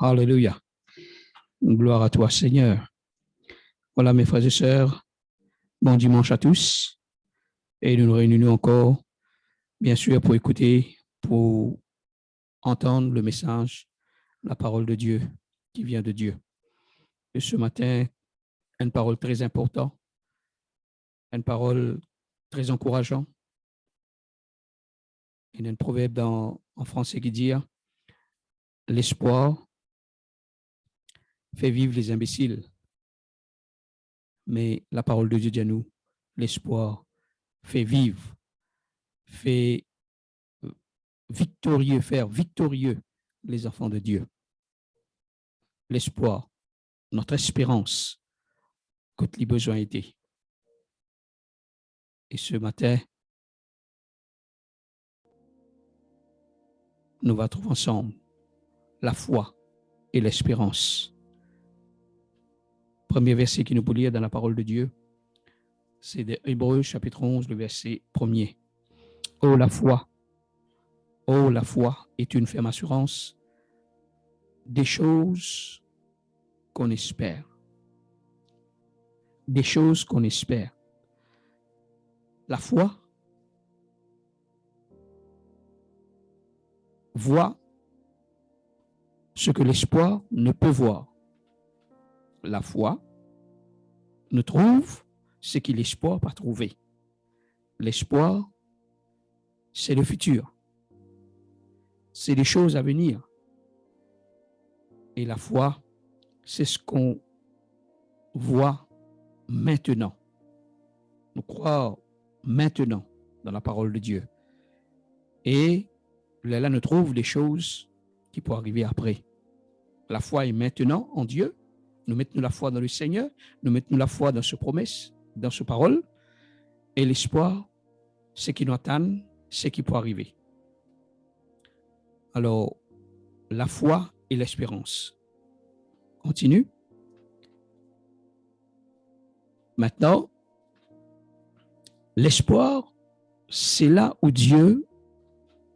Alléluia. Gloire à toi, Seigneur. Voilà, mes frères et sœurs, bon dimanche à tous. Et nous nous réunissons encore, bien sûr, pour écouter, pour entendre le message, la parole de Dieu qui vient de Dieu. Et ce matin, une parole très importante, une parole très encourageante. Il y a un proverbe en français qui dit « L'espoir fait vivre les imbéciles ». Mais la parole de Dieu dit à nous, l'espoir fait vivre, fait victorieux, faire victorieux les enfants de Dieu. L'espoir, notre espérance, quand les besoins étaient. Et ce matin, nous allons trouver ensemble la foi et l'espérance. Premier verset qui nous peut lire dans la parole de Dieu, c'est de Hébreux chapitre 11, le verset 1er. Oh la foi est une ferme assurance des choses qu'on espère. Des choses qu'on espère. La foi voit ce que l'espoir ne peut voir. La foi ne trouve ce que l'espoir n'a pas trouvé. L'espoir, c'est le futur. C'est les choses à venir. Et la foi, c'est ce qu'on voit maintenant. Nous croyons maintenant dans la parole de Dieu. Et là, nous trouvons des choses qui pourraient arriver après. La foi est maintenant en Dieu. Nous mettons la foi dans le Seigneur. Nous mettons la foi dans ses promesses, dans ses paroles. Et l'espoir, c'est qui nous attend, c'est qui peut arriver. Alors, la foi et l'espérance. Continue. Maintenant, l'espoir, c'est là où Dieu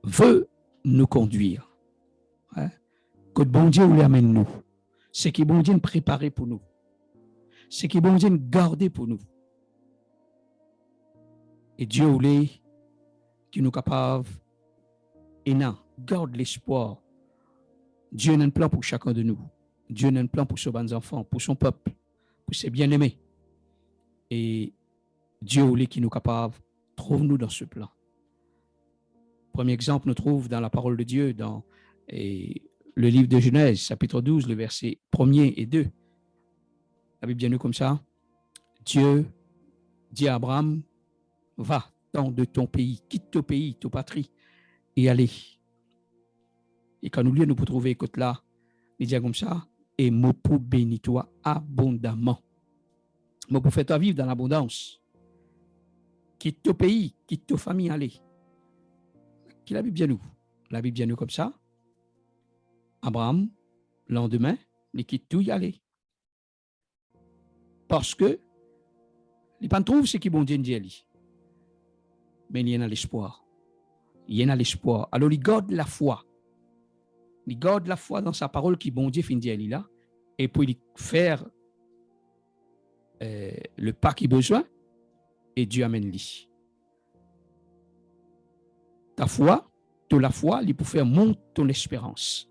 veut nous conduire. Hein? Que bon Dieu nous amène nous. C'est que bon Dieu nous prépare pour nous. C'est que bon Dieu nous garde pour nous. Et Dieu voulait qu'il nous capable et non, garde l'espoir. Dieu a un plan pour chacun de nous. Dieu a un plan pour ses bons enfants, pour son peuple, pour ses bien-aimés. Et Dieu voulait qu'il nous capable, trouve-nous dans ce plan. Premier exemple, nous trouve dans la parole de Dieu, dans le livre de Genèse, chapitre 12, le verset 1er et 2. La Bible dit nous comme ça. Dieu dit à Abraham, va de ton pays, quitte ton pays, ton patrie, et allez. Et quand nous lisons, nous pouvons trouver, écoute là, il dit comme ça, et moi pour bénir toi abondamment. Moi pour faire toi vivre dans l'abondance. Quitte ton pays, quitte ta famille, allez. Qui la Bible dit nous? La Bible dit nous comme ça. Abraham, le lendemain, il quitte tout, y aller. Parce que, il ne trouve ce qui bon Dieu dit. Mais il y en a l'espoir. Il y en a l'espoir. Alors, il garde la foi. Il garde la foi dans sa parole qui bon Dieu fin dit là. Et puis, il faire le pas qu'il a besoin. Et Dieu amène lui. Ta foi, toute la foi, il peut faire monter ton espérance.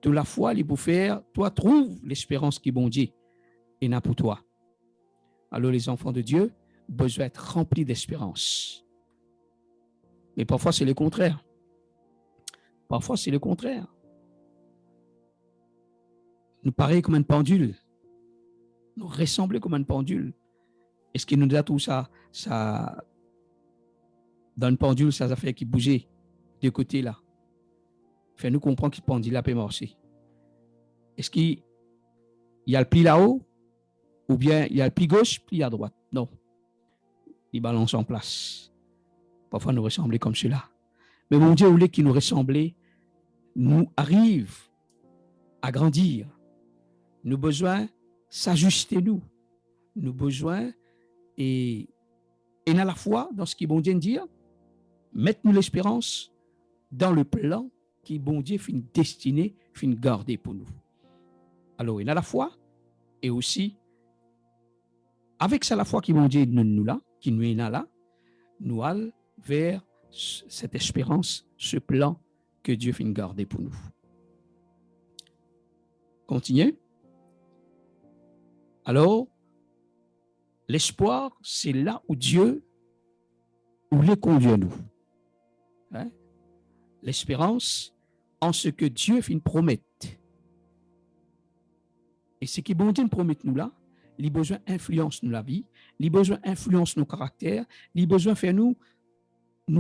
Toute la foi, il peut faire, toi, trouve l'espérance qui bon Dieu et n'a pour toi. Alors, les enfants de Dieu, besoin d'être remplis d'espérance. Mais parfois, c'est le contraire. Parfois, c'est le contraire. Nous paraît comme un pendule. Nous ressemblons comme un pendule. Est-ce qu'il nous a tout ça, dans une pendule, ça a fait qui bougeait de côté là. Fait nous comprendre que le pendule a peut marcher. Est-ce qu'il y a le pli là-haut ou bien il y a le pli gauche, pli à droite? Non. Il balance en place. Parfois, nous ressemblons comme cela. Mais mon Dieu voulait qu'il nous ressemble, nous arrive à grandir. Nous besoin s'ajuster nous. Nous besoin et à la fois dans ce qui bon Dieu dit, mettre-nous l'espérance dans le plan qui bon Dieu fin destiné, fin gardé pour nous. Alors, il y a la foi et aussi, avec ça, la foi qui, mon Dieu, nous là, qui nous est là, nous allons vers cette espérance, ce plan que Dieu finit garder pour nous. Continuez. Alors, l'espoir, c'est là où Dieu les conduit à nous. Hein? L'espérance en ce que Dieu finit promette. Et ce qui bon Dieu promet nous là, il a besoin d'influence nous la vie, il a besoin d'influence nos caractères, il a besoin de faire nous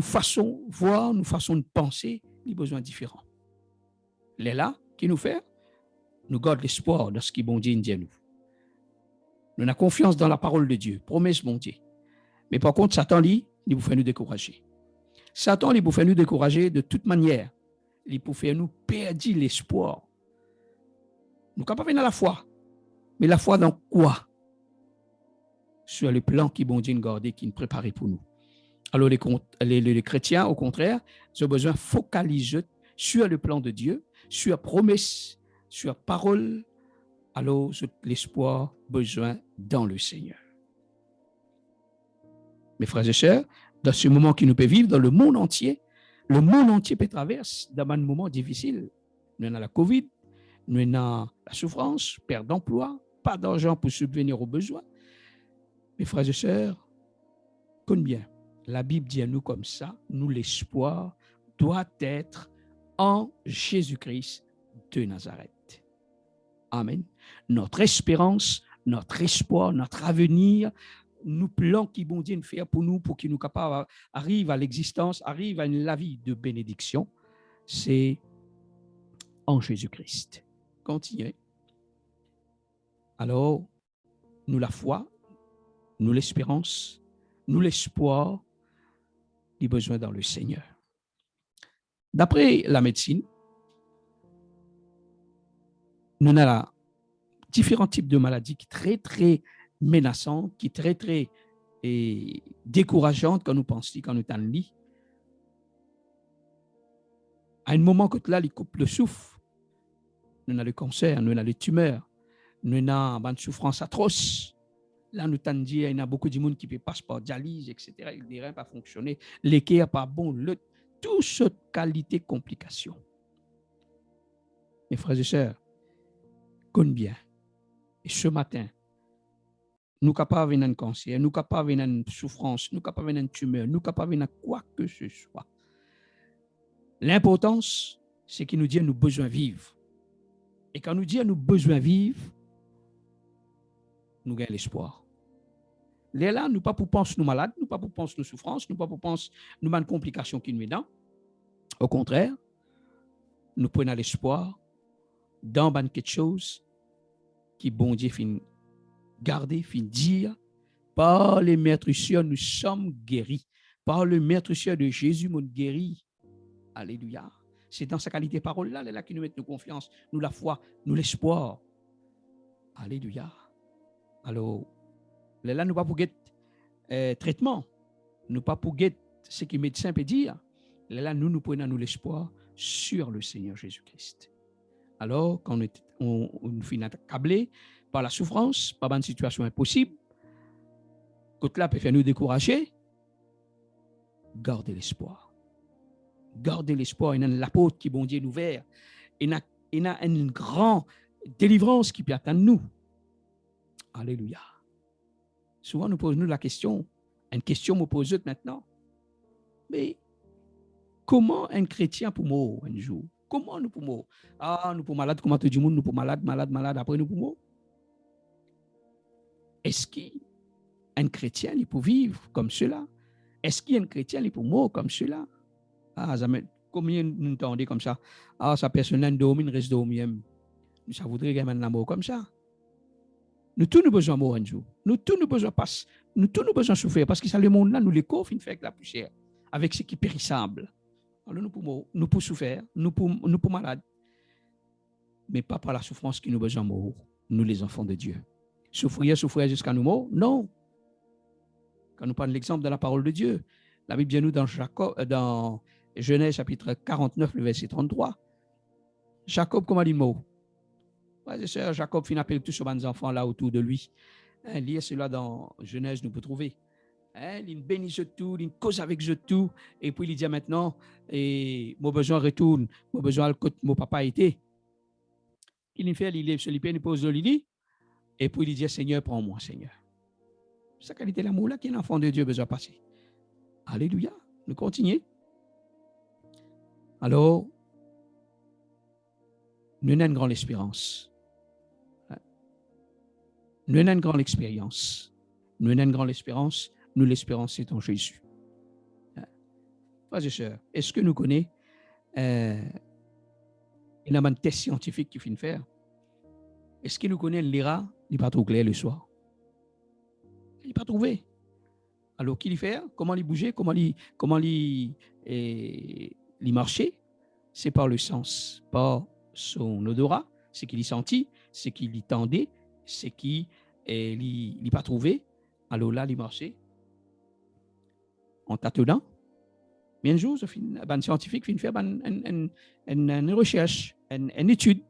façons voir, nous façons de penser, il a besoin différents. Les là, qui nous fait, nous garde l'espoir dans ce qui bon Dieu dit à nous. Nous avons confiance dans la parole de Dieu, promesse bon Dieu. Mais par contre, Satan, il vous fait nous décourager. Satan, il vous fait nous décourager de toute manière. Il peut faire nous perdre l'espoir. Nous sommes capables dans la foi. Mais la foi dans quoi? Sur le plan qui bon Dieu gardé, qui nous prépare pour nous. Alors les chrétiens, au contraire, ont besoin de focaliser sur le plan de Dieu, sur la promesse, sur la parole. Alors l'espoir besoin dans le Seigneur. Mes frères et sœurs, dans ce moment qui nous peut vivre, dans le monde entier peut traverser dans un moment difficile. Nous avons la COVID, nous avons la souffrance, perte d'emploi, pas d'argent pour subvenir aux besoins. Mes frères et sœurs, combien la Bible dit à nous comme ça, nous l'espoir doit être en Jésus-Christ de Nazareth. Amen. Notre espérance, notre espoir, notre avenir, nous plans qui bon Dieu fait pour nous, pour qu'il nous capable arrive à l'existence, arrive à la vie de bénédiction, c'est en Jésus-Christ. Continuez. Alors, nous la foi, nous l'espérance, nous l'espoir, les besoins dans le Seigneur. D'après la médecine, nous avons différents types de maladies qui sont très, très menaçantes, qui sont très, très décourageantes quand nous pensons, quand nous t'en lit. À un moment que là, il coupe le souffle, nous avons le cancer, nous avons les tumeurs, nous avons une souffrance atroce. Là, nous t'en dit, il y a beaucoup de monde qui passe par dialyse, etc. Les reins pas fonctionner, l'équerre pas bon, toute cette qualité complication. Mes frères et sœurs, combien? Et ce matin, nous capables d'un cancer, nous capables d'une souffrance, nous capables d'une tumeur, nous capables de quoi que ce soit. L'importance, c'est qu'il nous dit nous besoin vivre. Et quand nous dit nous besoin vivre, nous gagnons l'espoir. Là, nous pas pour penser nous malades, nous pas pour penser nous souffrances, nous pas pour penser nous une complication qui nous est dans. Au contraire, nous prenons l'espoir dans quelque chose qui bon Dieu fin garder, fin dire, par les meurtrissures, nous sommes guéris. Par le meurtrissure de Jésus, nous guéris. Alléluia. C'est dans sa qualité de parole-là, là qui nous met nos confiance, nous la foi, nous l'espoir. Alléluia. Alors, là, nous pas pour traitement, nous pas pour ce que le médecin peut dire. Là, nous prenons nous l'espoir sur le Seigneur Jésus-Christ. Alors, quand on finit accablé par la souffrance, par une situation impossible, quand là peut faire nous décourager, gardez l'espoir. Gardez l'espoir. Il y a l'apôtre qui bon Dieu nous ouvert. Il y a une grande délivrance qui peut attendre nous. Alléluia. Souvent, nous posons la question, une question me pose maintenant. Mais comment un chrétien peut mourir un jour? Comment nous pouvons mourir? Ah, nous pouvons malade, comment tout le monde, nous pouvons malade, après nous pouvons mourir. Est-ce qu'un chrétien il peut vivre comme cela? Est-ce qu'un chrétien il peut mourir comme cela? Ah, combien nous entendons comme ça? Ah, sa personne domine, reste dormir. Ça voudrait qu'il y ait un mort comme ça. Nous tous nous besoin de mourir un jour. Nous tous nous besoin passer. Nous tous nous besoin de souffrir parce que ça le monde là nous les coffre fait avec la poussière, avec ce qui est périssable. Alors nous pouvons souffrir, nous pouvons malades, mais pas par la souffrance qui nous besoin de mourir. Nous les enfants de Dieu. Souffrir jusqu'à nous mourir? Non. Quand nous prenons l'exemple de la parole de Dieu, la Bible dit nous dans Genèse chapitre 49, le verset 33. Jacob, comment il mort? Frères et sœurs, Jacob fin appelle tous ses enfants là autour de lui. Lire cela dans Genèse, nous pouvons trouver. Il bénit tout, il cause avec tout, et puis il dit maintenant, et mon besoin retourne, mon besoin le côté mon papa était. Il fait, il lève sur les pieds, il pose le lit, et puis il dit, Seigneur, prends-moi, Seigneur. C'est sa qualité l'amour là qu'un enfant de Dieu besoin passer. Alléluia. Nous continuons. Alors, nous avons une grande espérance. Nous avons une grande expérience. Nous avons une grande espérance. Nous l'espérance, c'est en Jésus. Frères et sœurs, est-ce que nous connaissons il y a un test scientifique qui finit faire? Est-ce que nous connaissons l'IRA? Il n'est pas trop clair le soir. Il n'est pas trouvé. Alors, qu'il fait? Comment il bouger? Comment il marcher? C'est par le sens, par son odorat, ce qu'il y sentit, ce qu'il y tendait, ce qu'il n'y pas trouvé. Alors là, il marchait en tâtonnant. Mais un jour, un scientifique finit faire une recherche, une étude.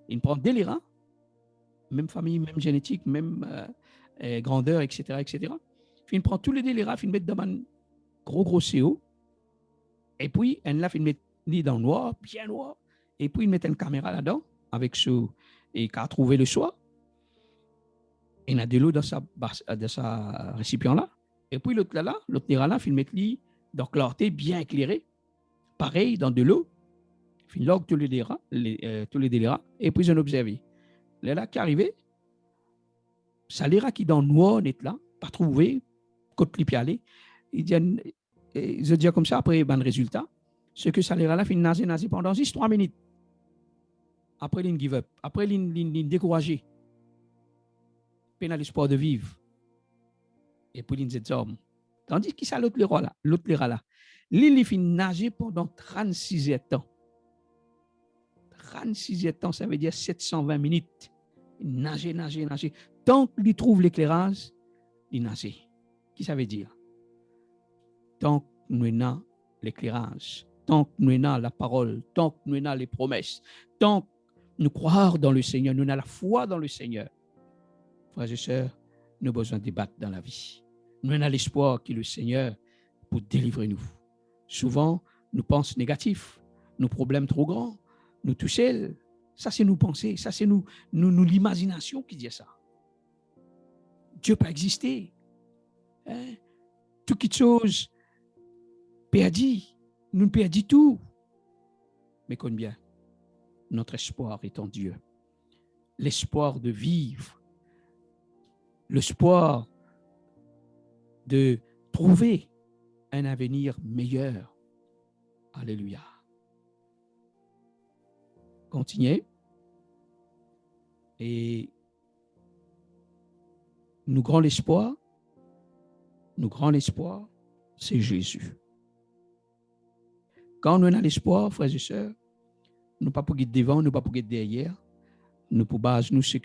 Il prend des lirans, même famille, même génétique, même grandeur, etc., etc. Il prend tous les délires, il met dans un gros CO. Et puis, il met dans le noir, bien noir. Et puis, il met une caméra là-dedans, avec ce et qu'a trouvé le soir. Il a de l'eau dans sa récipient là. Et puis, l'autre là, il met dans clarté bien éclairé. Pareil, dans de l'eau. Il log tous les délires, et puis, on observe. Là qui est arrivé, ça l'ira qui dans le noir, net là, pas trouvé, côté li aller. Il dit, je dis comme ça, après, ben, le résultat, ce que ça l'ira là, fin nazi pendant 3 minutes. Après, il give up. Après, il découragé. Il a l'espoir de vivre. Et puis, il dit, homme. Tandis que ça, l'autre lira là. Il fin nager pendant 36 temps. 36 temps, ça veut dire 720 minutes. Nager. Tant qu'il trouve l'éclairage, il nage. Qui ça veut dire? Tant que nous avons l'éclairage, tant que nous avons la parole, tant que nous avons les promesses, tant que nous croyons dans le Seigneur, nous avons la foi dans le Seigneur. Frères et sœurs, nous avons besoin de débattre dans la vie. Nous avons l'espoir que le Seigneur pour délivrer nous. Souvent, nous pensons négatif, nos problèmes trop grands, nous tout seuls. Ça, c'est nous penser, ça, c'est nous l'imagination qui dit ça. Dieu peut exister. Toute chose perdu, nous perdons tout. Mais combien? Notre espoir est en Dieu. L'espoir de vivre, l'espoir de trouver un avenir meilleur. Alléluia. Continuez. Et nous grand espoir, c'est Jésus. Quand nous avons l'espoir, frères et sœurs, nous ne pas pour être devant, nous ne pas pour être derrière, nous pour base nous ce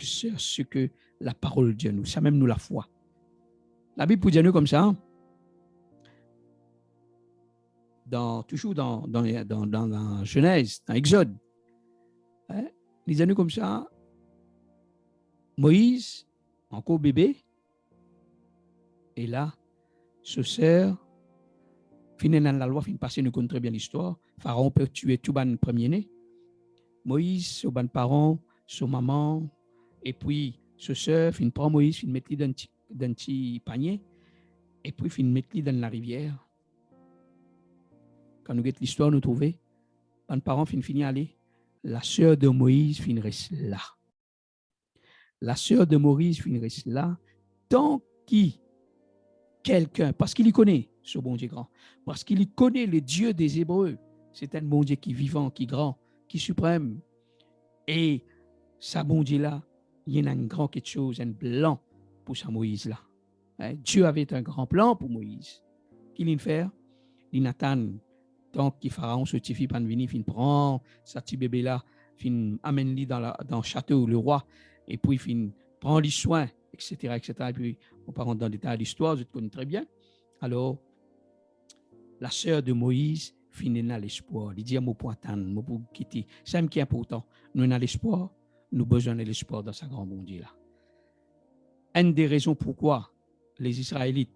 que la parole de Dieu nous, ça même nous la foi. La Bible pour dire nous comme ça, toujours dans la Genèse, dans Exode, il dit nous comme ça, Moïse, encore bébé, et là, ce sœur, finalement la loi, fin passer, nous connaissons très bien l'histoire, Pharaon peut tuer tout le premier-né, Moïse, son parents, son maman, et puis ce sœur, fin prend Moïse, fin met dans un petit panier, et puis fin met dans la rivière. Quand nous avons l'histoire, nous trouvons, les parents finissent aller, la sœur de Moïse fin reste là. La sœur de Moïse fin reste là, tant qu'il quelqu'un, parce qu'il y connaît ce bon Dieu grand, parce qu'il y connaît le Dieu des Hébreux, c'est un bon Dieu qui est vivant, qui est grand, qui est suprême. Et ça bon Dieu là, il y a un grand quelque chose, un plan pour ça Moïse là. Dieu avait un grand plan pour Moïse. Qu'il fait? Il attend tant que Pharaon se tifie pas venir, il prend sa petit bébé là, il amène-le dans le château, le roi, et puis il prend les soins, etc., etc. Et puis, on part dans le détail de l'histoire, je te connais très bien. Alors, la sœur de Moïse finit dans l'espoir. Il dit à mon point attendre, mon pour quitter. C'est ce qui est important. Nous avons l'espoir, nous avons besoin de l'espoir dans sa grande bonté là. Une des raisons pourquoi les Israélites,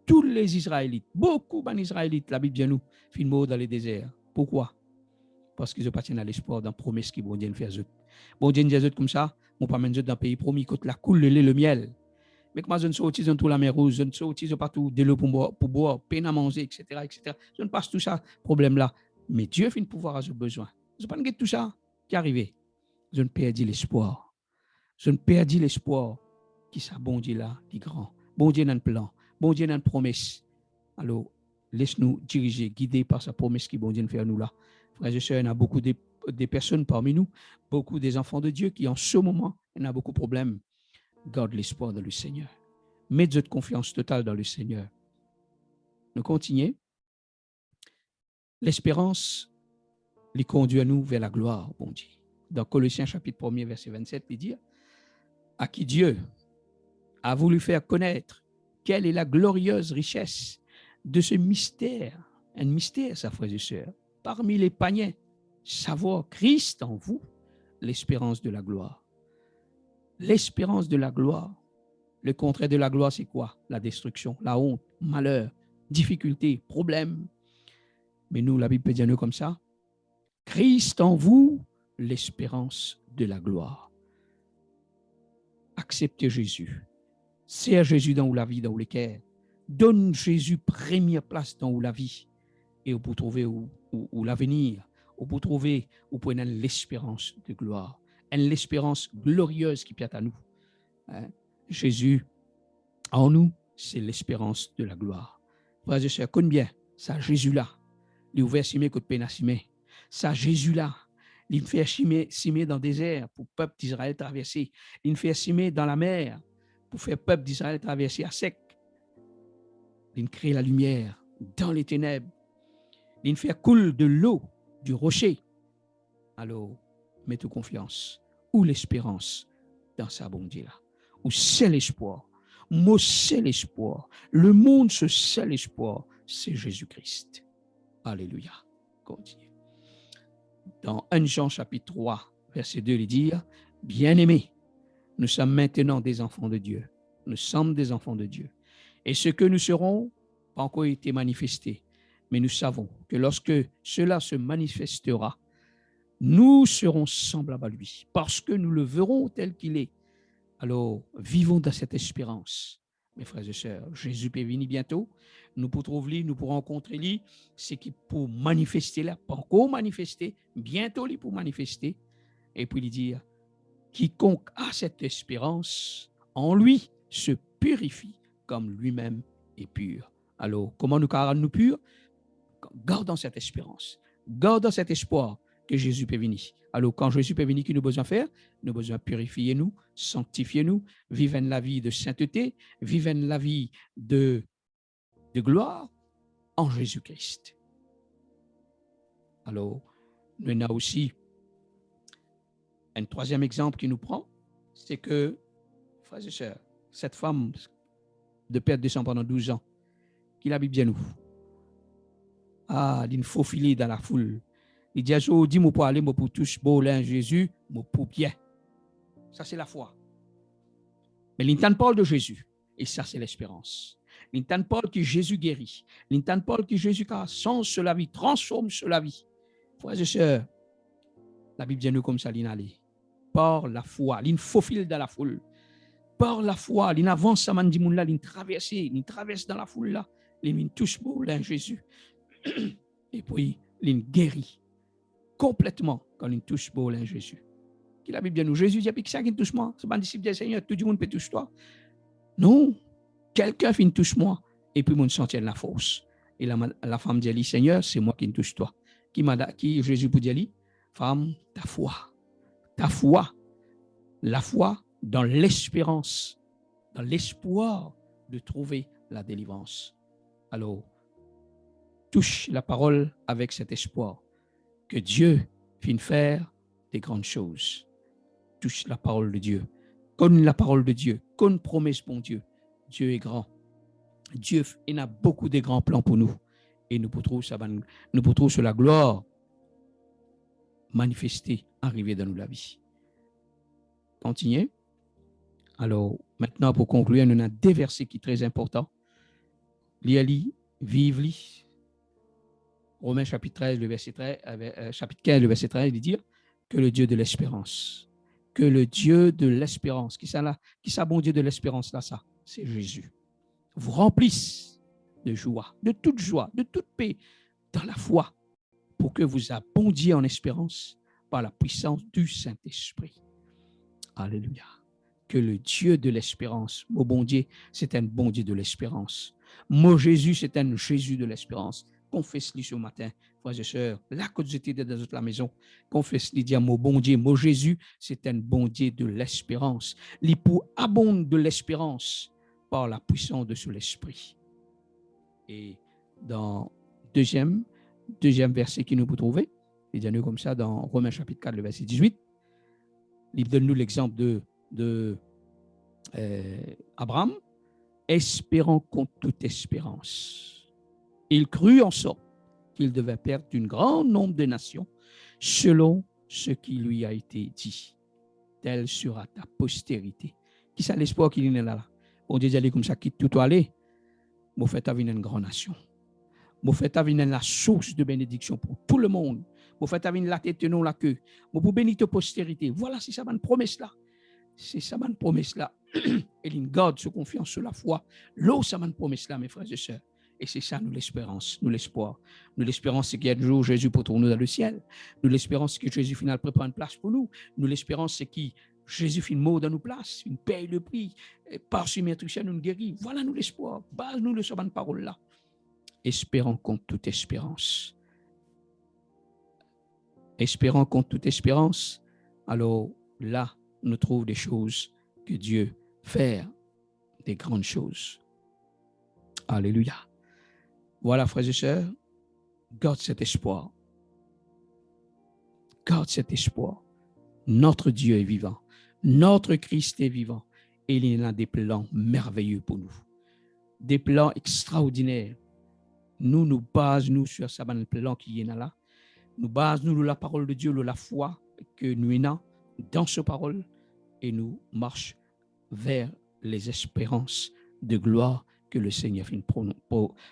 tous les Israélites, beaucoup d'Israélites, la Bible dit nous, filment dans les déserts. Pourquoi? Parce qu'ils appartiennent à l'espoir dans la promesse qui bon Dieu fait à eux. Bon Dieu dit à eux comme ça, on pas mettre dans le pays promis, côté la coule, le lait, le miel. Mais comment je ne sortis dans toute la mer rouge, je ne sortis partout de l'eau pour boire, peine à manger, etc., etc. Je ne passe tout ça, problème là. Mais Dieu fait pouvoir à ce besoin. Je ne pas tout ça qui est arrivé. Je ne perdis l'espoir. Je ne perdis l'espoir qui ça bon Dieu là, qui grand. Bon Dieu dans le plan. Bon Dieu dans la promesse. Alors, laisse-nous diriger, guider par sa promesse qui bon Dieu fait à nous là. Frères et sœurs, il y a beaucoup de personnes parmi nous, beaucoup des enfants de Dieu qui en ce moment, il y a beaucoup de problèmes. Garde l'espoir dans le Seigneur. Mettez votre confiance totale dans le Seigneur. Nous continuons. L'espérance les conduit à nous vers la gloire, bon Dieu. Dans Colossiens chapitre 1er, verset 27, il dit à qui Dieu a voulu faire connaître quelle est la glorieuse richesse de ce mystère. Un mystère, ça, frères et sœurs. Parmi les païens, savoir Christ en vous, l'espérance de la gloire. L'espérance de la gloire. Le contraire de la gloire, c'est quoi? La destruction, la honte, malheur, difficulté, problème. Mais nous, la Bible peut dire nous comme ça. Christ en vous, l'espérance de la gloire. Acceptez Jésus. Serre Jésus dans la vie, dans le cœur. Donne Jésus première place dans la vie. Et vous pouvez trouver où l'avenir, vous pouvez trouver, vous pouvez avoir l'espérance de gloire. L'espérance glorieuse qui vient à nous. Hein? Jésus, en nous, c'est l'espérance de la gloire. Frères et sœurs, connaissez bien, ça Jésus-là, il ouvert simé que de peine à simé. Ça Jésus-là, il fait simé dans le désert pour le peuple d'Israël traverser. Il fait simé dans la mer pour faire le peuple d'Israël traverser à sec. Il crée la lumière dans les ténèbres. Il fait couler de l'eau du rocher. Alors, mettez confiance ou l'espérance dans sa bonté là. Ou c'est l'espoir. Moi, c'est l'espoir. Le monde, ce seul espoir, c'est Jésus-Christ. Alléluia. Continue. Dans 1 Jean chapitre 3, verset 2, il dit, bien-aimés, nous sommes maintenant des enfants de Dieu. Nous sommes des enfants de Dieu. Et ce que nous serons, pas encore été manifesté. Mais nous savons que lorsque cela se manifestera, nous serons semblables à lui, parce que nous le verrons tel qu'il est. Alors, vivons dans cette espérance. Mes frères et sœurs, Jésus peut venir bientôt. Nous pourrons trouver lui, nous pourrons rencontrer lui. C'est qui pour manifester là, pas encore manifester, bientôt lui pour manifester. Et puis il dit, quiconque a cette espérance en lui se purifie comme lui-même est pur. Alors, comment nous rendre purs? Gardons cette espérance, gardons cet espoir que Jésus peut venir. Alors, quand Jésus peut venir, qu'il nous besoin faire? Nous besoin purifier nous, sanctifier nous, vivre la vie de sainteté, vivre la vie de gloire en Jésus-Christ. Alors, nous avons aussi un troisième exemple qui nous prend, c'est que, frères et sœurs, cette femme de perdre de sang pendant 12 ans, qui la Bible bien nous. Ah, il faut filer dans la foule. Il dit, je dis, moi pour aller, moi pour toucher, bon, là, Jésus, moi pour bien. Ça, c'est la foi. Mais l'intend parle de Jésus. Et ça, c'est l'espérance. L'intend parle que Jésus guérit. L'intend parle que Jésus change sur la vie, transforme sur la vie. Frères et sœurs, la Bible dit nous comme ça, l'inallé. Par la foi, l'in faufile dans la foule. Par la foi, l'in avance ça, man dit moun là, l'in traverse dans la foule là, l'in touche beau là, Jésus. Et puis, l'in guérit complètement quand il touche beau là, Jésus. Qui la Bible dit nous, Jésus dit, puis qui ça qui touche moi? C'est pas un disciple du Seigneur, tout le monde peut toucher toi. Non, quelqu'un fait une touche moi, et puis mon sentir la force. Et la femme dit, Seigneur, c'est moi qui touche toi. Qui Jésus pour dire, femme, ta foi, la foi dans l'espérance, dans l'espoir de trouver la délivrance. Alors, touche la parole avec cet espoir que Dieu finit faire des grandes choses. Touche la parole de Dieu. Connais la parole de Dieu. Connais promesse, mon Dieu. Dieu est grand. Dieu il a beaucoup de grands plans pour nous. Et nous pouvons trouver sur la gloire manifester, arriver dans nous la vie. continuer. Alors, maintenant, pour conclure, on a deux versets qui sont très importants. Li, vive-li. Romains chapitre 13, le verset 13, chapitre 15, le verset 13, il dit que le Dieu de l'espérance, que le Dieu de l'espérance, qui ça, bon Dieu de l'espérance là, ça, c'est Jésus, vous remplisse de joie, de toute paix, dans la foi, pour que vous abondiez en espérance par la puissance du Saint-Esprit. Alléluia. Que le Dieu de l'espérance, mon bon Dieu, c'est un bon Dieu de l'espérance. Mon Jésus, c'est un Jésus de l'espérance. Confesse-lui ce matin, frères et sœurs, là que vous étiez dans la maison, confesse-lui, dis à mon bon Dieu, mon Jésus, c'est un bon Dieu de l'espérance. L'époux abonde de l'espérance par la puissance de l'Esprit. Et dans deuxième verset qui nous peut trouver, il dit comme ça dans Romains chapitre 4, le verset 18, il donne nous l'exemple de Abraham, espérant contre toute espérance. Il crut en sorte qu'il devait perdre un grand nombre de nations selon ce qui lui a été dit. Telle sera ta postérité. Qui ça l'espoir qu'il y a là? On dit aller comme ça, quitte tout aller. Vous faites venir une grande nation. Vous faites venir la source de bénédiction pour tout le monde. Vous faites venir la tête, non la queue. Vous pouvez bénir ta postérité. Voilà, c'est ça ma promesse là. C'est ça ma promesse là. Et il garde ce confiance sur la foi. L'eau, ça ma promesse là, mes frères et sœurs. Et c'est ça, nous l'espérance, nous l'espoir. Nous l'espérance, c'est qu'il y a un jour Jésus pour tourner dans le ciel. Nous l'espérance, c'est que Jésus final prépare une place pour nous. Nous l'espérance, c'est que Jésus fait mort dans nos places. Il paye le prix. Et par son maîtrise, nous guérit. Voilà nous l'espoir. Base-nous le sur cette parole là. Espérons contre toute espérance. Espérons contre toute espérance. Alors là, nous trouvons des choses que Dieu fait, des grandes choses. Alléluia. Voilà, frères et sœurs, garde cet espoir. Garde cet espoir. Notre Dieu est vivant. Notre Christ est vivant. Et il a des plans merveilleux pour nous. Des plans extraordinaires. Nous basons sur ce plan qui est là. Nous basons sur la parole de Dieu, la foi que nous avons dans ce parole. Et nous marchons vers les espérances de gloire que le Seigneur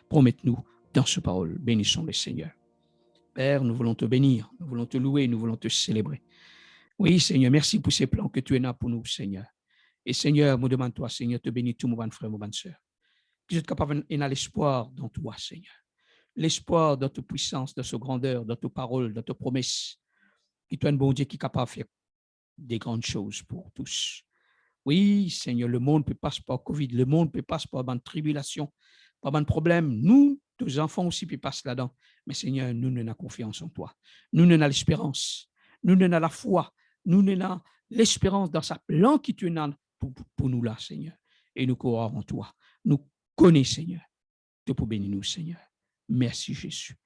promet nous dans ce parole. Bénissons le Seigneur. Père, nous voulons te bénir, nous voulons te louer, nous voulons te célébrer. Oui, Seigneur, merci pour ces plans que tu as pour nous, Seigneur. Et Seigneur, nous demandons toi, Seigneur, te bénis tous mes frères, mes sœurs. Que je sois capable d'avoir l'espoir dans toi, Seigneur. L'espoir dans ta puissance, dans ta grandeur, dans ta parole, dans ta promesse. Que tu es un bon Dieu qui est capable de faire des grandes choses pour tous. Oui, Seigneur, le monde peut passer par Covid, le monde peut passer par une tribulation, par un problème. Nous, tes enfants aussi, peuvent passer là-dedans. Mais Seigneur, nous avons confiance en toi. Nous avons l'espérance. Nous avons la foi. Nous avons l'espérance dans sa plan qui tu as pour nous là, Seigneur. Et nous courons en toi. Nous connaissons, Seigneur. Tu peux bénir nous, Seigneur. Merci, Jésus.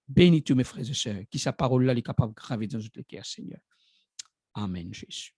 Bénis tous mes frères et sœurs, qui sa parole là est capable de graver dans notre cœur, Seigneur. Amen, Jésus.